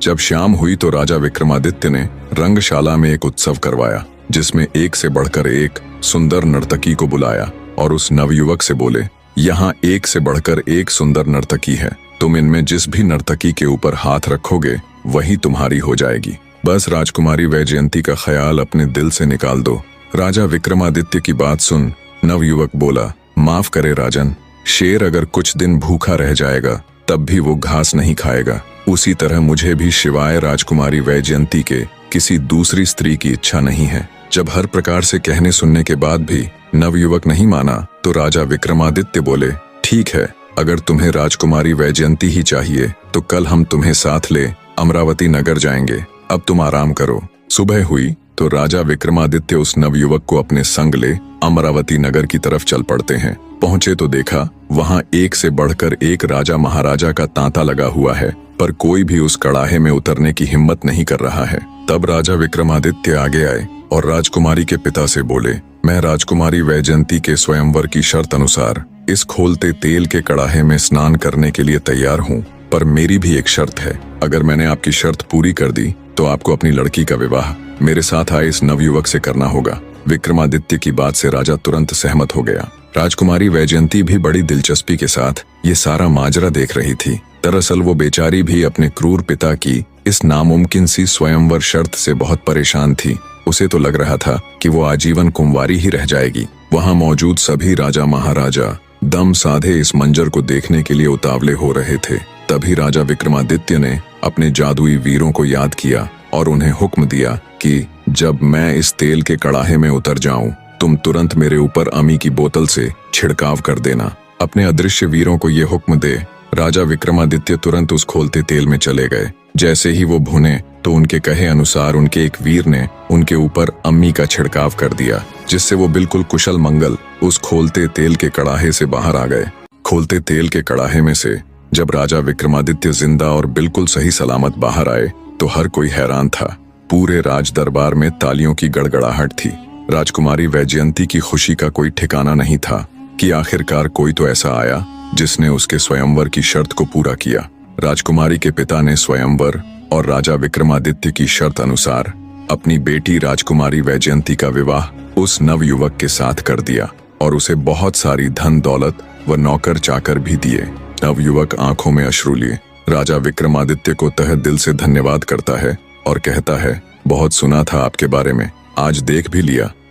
जब शाम हुई तो राजा विक्रमादित्य ने रंगशाला में एक उत्सव करवाया, जिसमें एक से बढ़कर एक सुंदर नर्तकी को बुलाया और उस नवयुवक से बोले, यहाँ एक से बढ़कर एक सुंदर नर्तकी है, तुम इनमें जिस भी नर्तकी के ऊपर हाथ रखोगे वही तुम्हारी हो जाएगी। बस राजकुमारी वैजयंती का ख्याल अपने दिल से निकाल दो। राजा विक्रमादित्य की बात सुन नवयुवक बोला, माफ करे राजन, शेर अगर कुछ दिन भूखा रह जाएगा तब भी वो घास नहीं खाएगा। उसी तरह मुझे भी शिवाय राजकुमारी वैजयंती के किसी दूसरी स्त्री की इच्छा नहीं है। जब हर प्रकार से कहने सुनने के बाद भी नवयुवक नहीं माना तो राजा विक्रमादित्य बोले, ठीक है, अगर तुम्हें राजकुमारी वैजयंती ही चाहिए तो कल हम तुम्हें साथ ले अमरावती नगर जाएंगे। अब तुम आराम करो। सुबह हुई तो राजा विक्रमादित्य उस नवयुवक को अपने संग ले अमरावती नगर की तरफ चल पड़ते हैं। पहुंचे तो देखा वहां एक से बढ़कर एक राजा महाराजा का तांता लगा हुआ है, पर कोई भी उस कड़ाहे में उतरने की हिम्मत नहीं कर रहा है। तब राजा विक्रमादित्य आगे आए और राजकुमारी के पिता से बोले, मैं राजकुमारी वैजयंती के स्वयंवर की शर्त अनुसार इस खोलते तेल के कड़ाहे में स्नान करने के लिए तैयार हूँ, पर मेरी भी एक शर्त है। अगर मैंने आपकी शर्त पूरी कर दी तो आपको अपनी लड़की का विवाह मेरे साथ आए इस नवयुवक से करना होगा। विक्रमादित्य की बात से राजा तुरंत सहमत हो गया। राजकुमारी वैजयंती भी बड़ी दिलचस्पी के साथ ये सारा माजरा देख रही थी। दरअसल वो बेचारी भी अपने क्रूर पिता की इस नामुमकिन सी स्वयंवर शर्त से बहुत परेशान थी। उसे तो लग रहा था कि वो आजीवन कुंवारी ही रह जाएगी। वहां मौजूद सभी राजा महाराजा दम साधे इस मंजर को देखने के लिए उतावले हो रहे थे। तभी राजा विक्रमादित्य ने अपने जादुई वीरों को याद किया और उन्हें हुक्म दिया कि जब मैं इस तेल के कड़ाहे में उतर जाऊं, तुम तुरंत मेरे ऊपर अमी की बोतल से छिड़काव कर देना। अपने अदृश्य वीरों को ये हुक्म दे राजा विक्रमादित्य तुरंत उस खोलते तेल में चले गए। जैसे ही वो भुने तो उनके कहे अनुसार उनके एक वीर ने उनके ऊपर अम्मी का छिड़काव कर दिया, जिससे वो बिल्कुल कुशल मंगल उस खोलते तेल के कड़ाहे से बाहर आ गए। खोलते तेल के कड़ाहे में से जब राजा विक्रमादित्य जिंदा और बिल्कुल सही सलामत बाहर आए तो हर कोई हैरान था। पूरे राज दरबार में तालियों की गड़गड़ाहट थी। राजकुमारी वैजयंती की खुशी का कोई ठिकाना नहीं था कि आखिरकार कोई तो ऐसा आया जिसने उसके स्वयंवर की शर्त को पूरा किया। राजकुमारी के पिता ने स्वयंवर और राजा विक्रमादित्य की शर्त अनुसार अपनी बेटी राजकुमारी वैजयंती का विवाह उस नवयुवक के साथ कर दिया और उसे बहुत सारी धन दौलत व नौकर चाकर भी दिए। नवयुवक आंखों में अश्रु लिए राजा विक्रमादित्य को तहे दिल से धन्यवाद करता है और कहता है, बहुत सुना था आपके बारे में, आज देख भी लिया